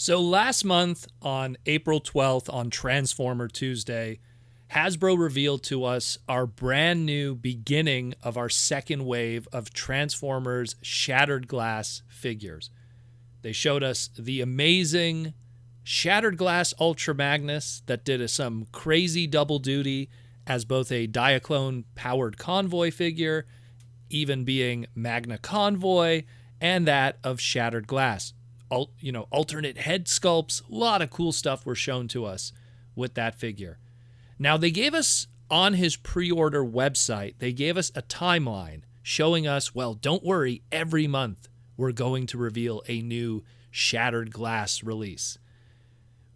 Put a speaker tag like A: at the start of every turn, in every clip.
A: So last month on April 12th on Transformer Tuesday, Hasbro revealed to us our brand new beginning of our second wave of Transformers Shattered Glass figures. They showed us the amazing Shattered Glass Ultra Magnus that did some crazy double duty as both a Diaclone powered convoy figure, even being Magna Convoy, and that of Shattered Glass. Alternate head sculpts, a lot of cool stuff were shown to us with that figure. Now, they gave us on his pre-order website, they gave us a timeline showing us, well, don't worry, every month we're going to reveal a new Shattered Glass release.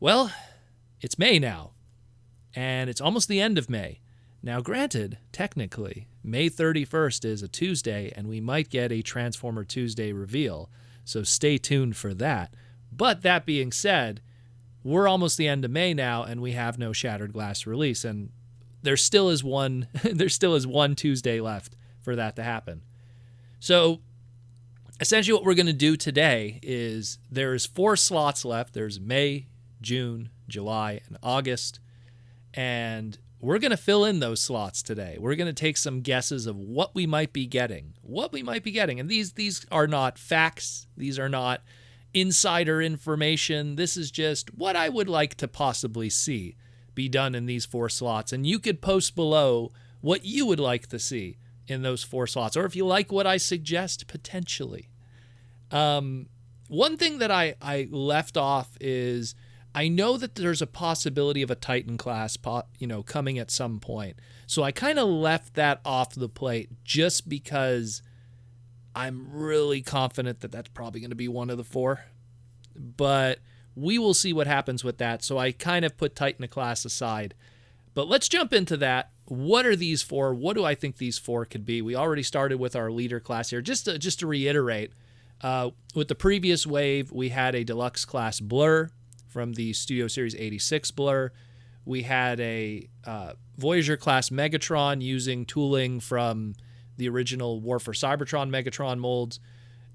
A: Well, it's May now, and it's almost the end of May. Now, granted, technically, May 31st is a Tuesday, and we might get a Transformer Tuesday reveal, so stay tuned for that. But that being said, we're almost the end of May now, and we have no Shattered Glass release, and there still is one Tuesday left for that to happen. So essentially what we're going to do today is there's 4 slots left. There's May, June, July, and August, and we're going to fill in those slots today. We're going to take some guesses of what we might be getting. And these are not facts. These are not insider information. This is just what I would like to possibly see be done in these 4 slots. And you could post below what you would like to see in those 4 slots, or if you like what I suggest, potentially. One thing that I left off is I know that there's a possibility of a Titan class, coming at some point. So I kind of left that off the plate just because I'm really confident that that's probably going to be one of the 4. But we will see what happens with that. So I kind of put Titan class aside. But let's jump into that. What are these 4? What do I think these 4 could be? We already started with our leader class here. Just to reiterate, with the previous wave, we had a deluxe class Blur from the Studio Series 86 Blur. We had a Voyager class Megatron using tooling from the original War for Cybertron Megatron molds,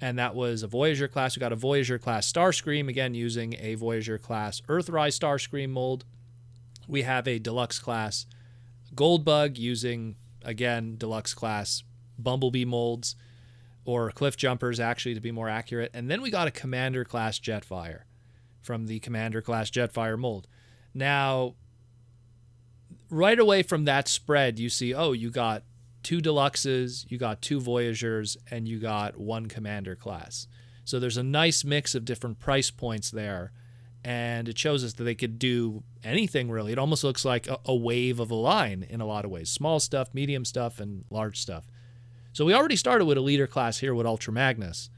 A: and that was a Voyager class. We got a Voyager class Starscream, again using a Voyager class Earthrise Starscream mold. We have a deluxe class Goldbug using, again, deluxe class Bumblebee molds, or Cliff Jumpers, actually, to be more accurate. And then we got a Commander class Jetfire from the Commander class Jetfire mold. Now, right away from that spread, you see, you got 2 deluxes, you got 2 Voyagers, and you got 1 Commander class. So there's a nice mix of different price points there, and it shows us that they could do anything, really. It almost looks like a wave of a line in a lot of ways. Small stuff, medium stuff, and large stuff. So we already started with a leader class here with Ultra Magnus.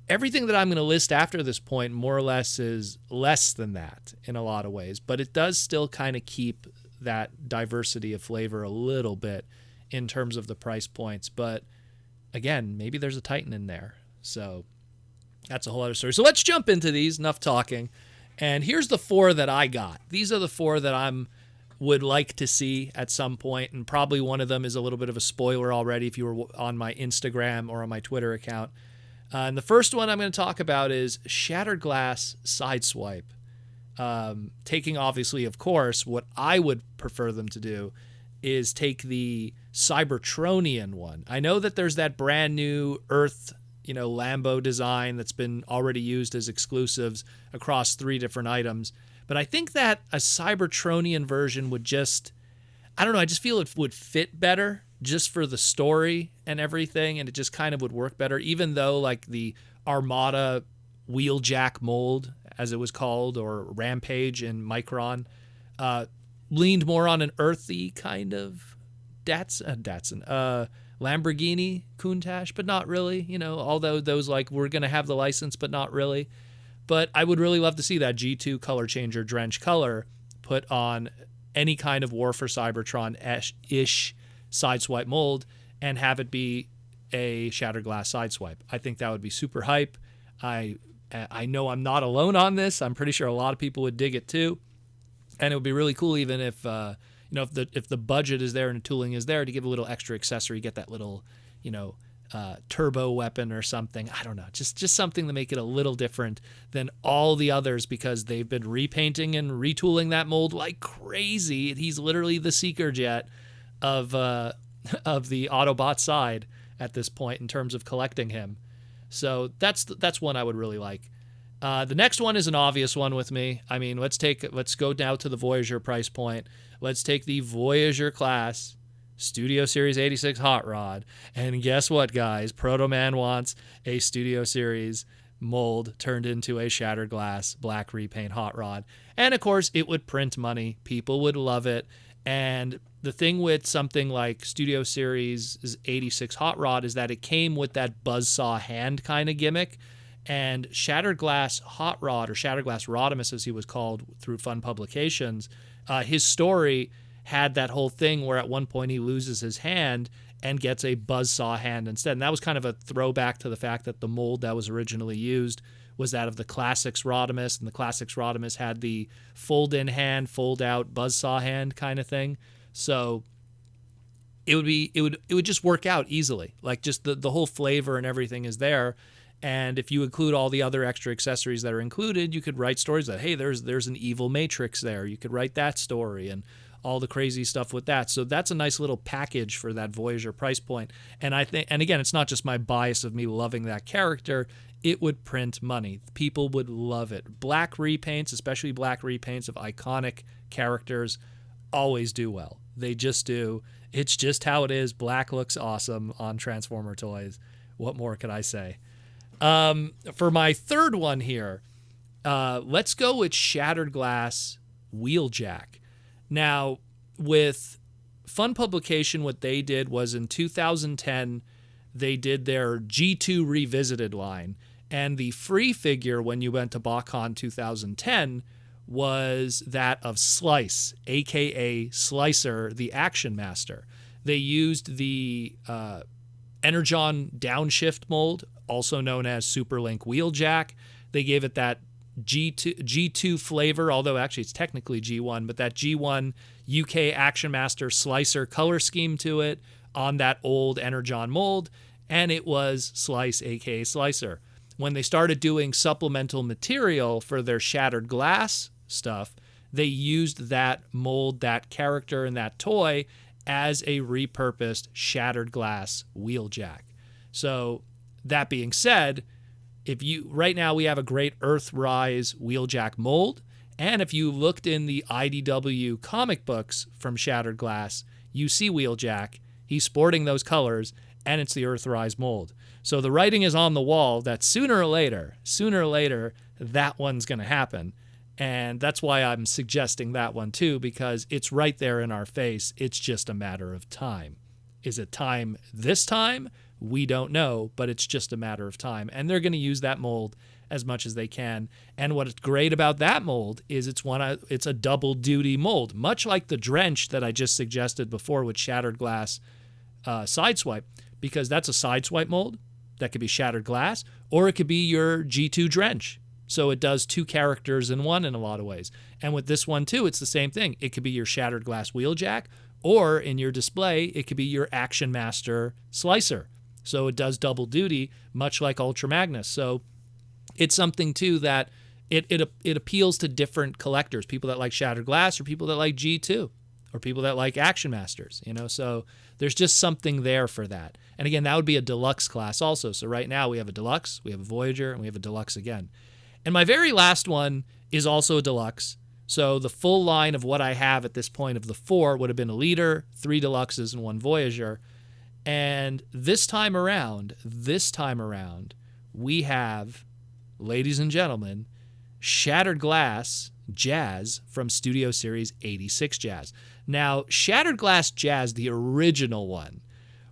A: Everything that I'm going to list after this point more or less is less than that in a lot of ways, but it does still kind of keep that diversity of flavor a little bit in terms of the price points. But again, maybe there's a Titan in there. So that's a whole other story. So let's jump into these. Enough talking. And here's the 4 that I got. These are the 4 that would like to see at some point, and probably one of them is a little bit of a spoiler already if you were on my Instagram or on my Twitter account. And the first one I'm going to talk about is Shattered Glass Sideswipe. Taking, obviously, of course, what I would prefer them to do is take the Cybertronian one. I know that there's that brand new Earth, Lambo design that's been already used as exclusives across 3 different items. But I think that a Cybertronian version would just, I don't know, I just feel it would fit better just for the story and everything, and it just kind of would work better, even though like the Armada Wheeljack mold, as it was called, or Rampage in Micron, leaned more on an earthy kind of Lamborghini Countach, but not really, although those like we're going to have the license, but not really. But I would really love to see that G2 color changer drench color put on any kind of War for Cybertron-ish Sideswipe mold and have it be a Shattered Glass Sideswipe. I think that would be super hype. I know I'm not alone on this. I'm pretty sure a lot of people would dig it too. And it would be really cool even if if the budget is there and the tooling is there to give a little extra accessory, get that little, turbo weapon or something. I don't know, just something to make it a little different than all the others, because they've been repainting and retooling that mold like crazy. He's literally the Seeker Jet of the Autobot side at this point in terms of collecting him. So that's one I would really like. The next one is an obvious one with me. I mean, let's go down to the Voyager price point. Let's take the Voyager class Studio Series 86 Hot Rod. And guess what, guys? Proto Man wants a Studio Series mold turned into a Shattered Glass black repaint Hot Rod. And of course, it would print money. People would love it. And the thing with something like Studio Series 86 Hot Rod is that it came with that buzzsaw hand kind of gimmick. And Shattered Glass Hot Rod, or Shattered Glass Rodimus as he was called through Fun Publications, his story had that whole thing where at one point he loses his hand and gets a buzzsaw hand instead. And that was kind of a throwback to the fact that the mold that was originally used was that of the Classics Rodimus, and the Classics Rodimus had the fold-in hand, fold-out buzzsaw hand kind of thing. So it would just work out easily. Like, just the whole flavor and everything is there. And if you include all the other extra accessories that are included, you could write stories that, hey, there's an evil Matrix there. You could write that story and all the crazy stuff with that. So that's a nice little package for that Voyager price point. And I think, and again, it's not just my bias of me loving that character. It would print money. People would love it. Black repaints, especially black repaints of iconic characters, always do well. They just do. It's just how it is. Black looks awesome on Transformer toys. What more could I say? For my third one here, let's go with Shattered Glass Wheeljack. Now, with Fun Publication, what they did was in 2010, they did their G2 Revisited line. And the free figure when you went to BotCon 2010 was that of Slice, a.k.a. Slicer, the Action Master. They used the Energon Downshift mold, also known as Superlink Wheeljack. They gave it that G2 flavor, although actually it's technically G1, but that G1 UK Action Master Slicer color scheme to it on that old Energon mold, and it was Slice, aka Slicer. When they started doing supplemental material for their Shattered Glass stuff, they used that mold, that character, and that toy as a repurposed Shattered Glass Wheeljack. So that being said, right now we have a great Earthrise Wheeljack mold, and if you looked in the IDW comic books from Shattered Glass, you see Wheeljack. He's sporting those colors, and it's the Earthrise mold. So the writing is on the wall that sooner or later, that one's going to happen. And that's why I'm suggesting that one too, because it's right there in our face. It's just a matter of time. Is it time this time? We don't know, but it's just a matter of time. And they're going to use that mold as much as they can. And what's great about that mold is it's a double duty mold, much like the Drench that I just suggested before with Shattered Glass Sideswipe, because that's a Sideswipe mold that could be Shattered Glass, or it could be your G2 Drench. So it does two characters in one in a lot of ways. And with this one too, it's the same thing. It could be your Shattered Glass Wheeljack, or in your display, it could be your Action Master Slicer. So it does double duty, much like Ultra Magnus. So it's something too that it appeals to different collectors, people that like Shattered Glass, or people that like G2, or people that like Action Masters, so there's just something there for that. And again, that would be a deluxe class also. So right now we have a deluxe, we have a Voyager, and we have a deluxe again. And my very last one is also a deluxe. So the full line of what I have at this point of the 4 would have been a Leader, 3 deluxes, and 1 Voyager. And this time around, we have, ladies and gentlemen, Shattered Glass Jazz from Studio Series 86 Jazz. Now, Shattered Glass Jazz, the original one,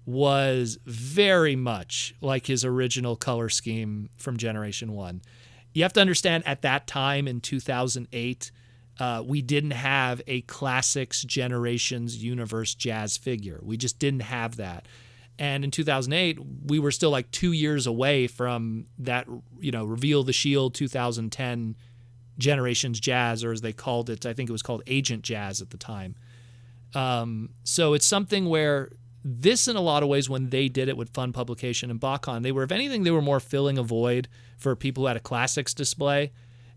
A: was very much like his original color scheme from Generation 1. You have to understand, at that time in 2008, we didn't have a Classics Generations Universe Jazz figure. We just didn't have that. And in 2008, we were still like 2 years away from that, Reveal the Shield 2010 Generations Jazz, or as they called it, I think it was called Agent Jazz at the time. So it's something where this, in a lot of ways, when they did it with Fun Publication and BotCon, they were, if anything, they were more filling a void for people who had a classics display.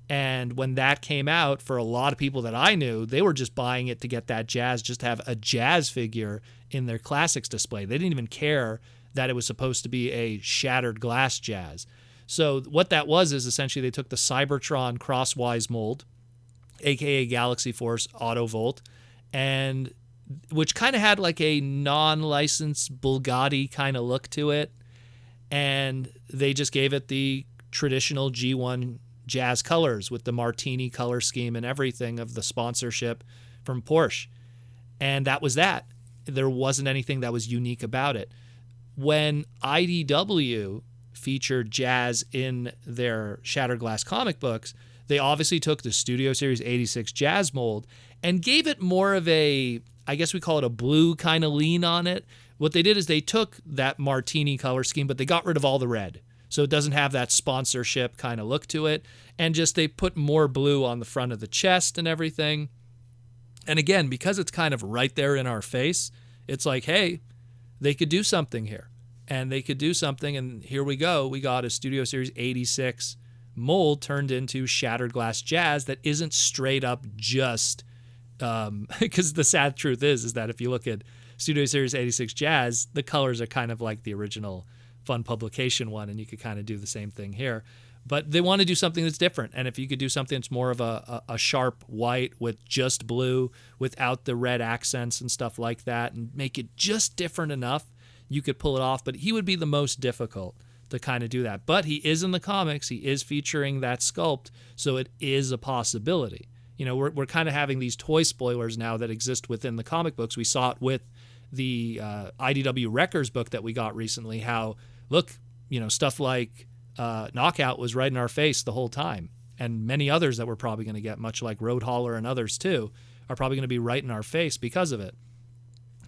A: And when that came out, for a lot of people that I knew, they were just buying it to get that Jazz, just to have a Jazz figure in their classics display. They didn't even care that it was supposed to be a shattered glass Jazz. So what that was is essentially they took the Cybertron Crosswise mold, aka Galaxy Force Autovolt, and which kind of had like a non-licensed Bugatti kind of look to it, and they just gave it the traditional G1 Jazz colors with the martini color scheme and everything of the sponsorship from Porsche. And that was that. There wasn't anything that was unique about it. When IDW featured Jazz in their Shattered Glass comic books, they obviously took the Studio Series 86 Jazz mold and gave it more of a, I guess we call it a blue kind of lean on it. What they did is they took that martini color scheme, but they got rid of all the red. So it doesn't have that sponsorship kind of look to it. And just they put more blue on the front of the chest and everything. And again, because it's kind of right there in our face, it's like, hey, they could do something here. And they could do something, and here we go. We got a Studio Series 86 mold turned into Shattered Glass Jazz that isn't straight up just... because the sad truth is that if you look at Studio Series 86 Jazz, the colors are kind of like the original Fun Publication one, and you could kind of do the same thing here. But they want to do something that's different, and if you could do something that's more of a sharp white with just blue without the red accents and stuff like that, and make it just different enough, you could pull it off. But he would be the most difficult to kind of do that. But he is in the comics. He is featuring that sculpt, so it is a possibility. You know, we're kind of having these toy spoilers now that exist within the comic books. We saw it with the IDW Wreckers book that we got recently, how, look, you know, stuff like Knockout was right in our face the whole time. And many others that we're probably going to get, much like Road Hauler and others too, are probably going to be right in our face because of it.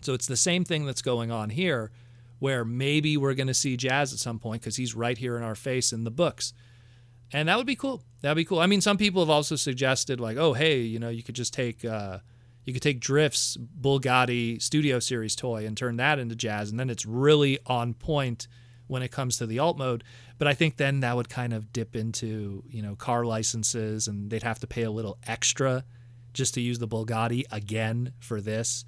A: So it's the same thing that's going on here, where maybe we're going to see Jazz at some point because he's right here in our face in the books. And that would be cool. That'd be cool. I mean, some people have also suggested, like, oh, hey, you know, you could just take Drift's Bugatti Studio Series toy and turn that into Jazz, and then it's really on point when it comes to the alt mode. But I think then that would kind of dip into, you know, car licenses, and they'd have to pay a little extra just to use the Bugatti again for this.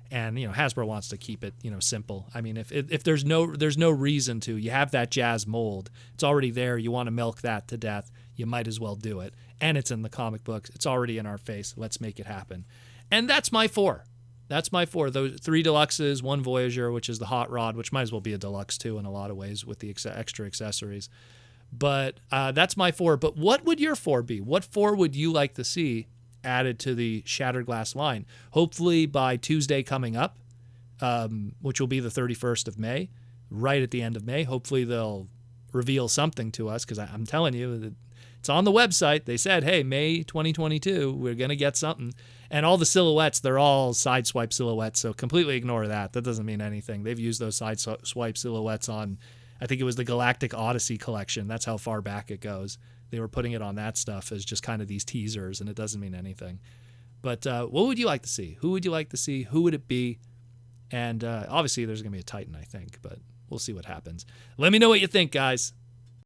A: And, you know, Hasbro wants to keep it, you know, simple. I mean, if there's no reason to, you have that Jazz mold, it's already there, you want to milk that to death, you might as well do it. And it's in the comic books, it's already in our face, let's make it happen. And that's my 4. That's my 4. Those 3 deluxes, 1 Voyager, which is the hot rod, which might as well be a deluxe too in a lot of ways with the extra accessories. But that's my 4. But what would your 4 be? What 4 would you like to see added to the Shattered Glass line? Hopefully by Tuesday coming up, which will be the 31st of May, right at the end of May. Hopefully they'll reveal something to us, because I'm telling you, it's on the website. They said, hey, May 2022, we're going to get something. And all the silhouettes, they're all Sideswipe silhouettes, so completely ignore that. That doesn't mean anything. They've used those Sideswipe silhouettes on, I think it was the Galactic Odyssey collection. That's how far back it goes. They were putting it on that stuff as just kind of these teasers, and it doesn't mean anything. But what would you like to see? Who would you like to see? Who would it be? And obviously there's going to be a Titan, I think, but we'll see what happens. Let me know what you think, guys.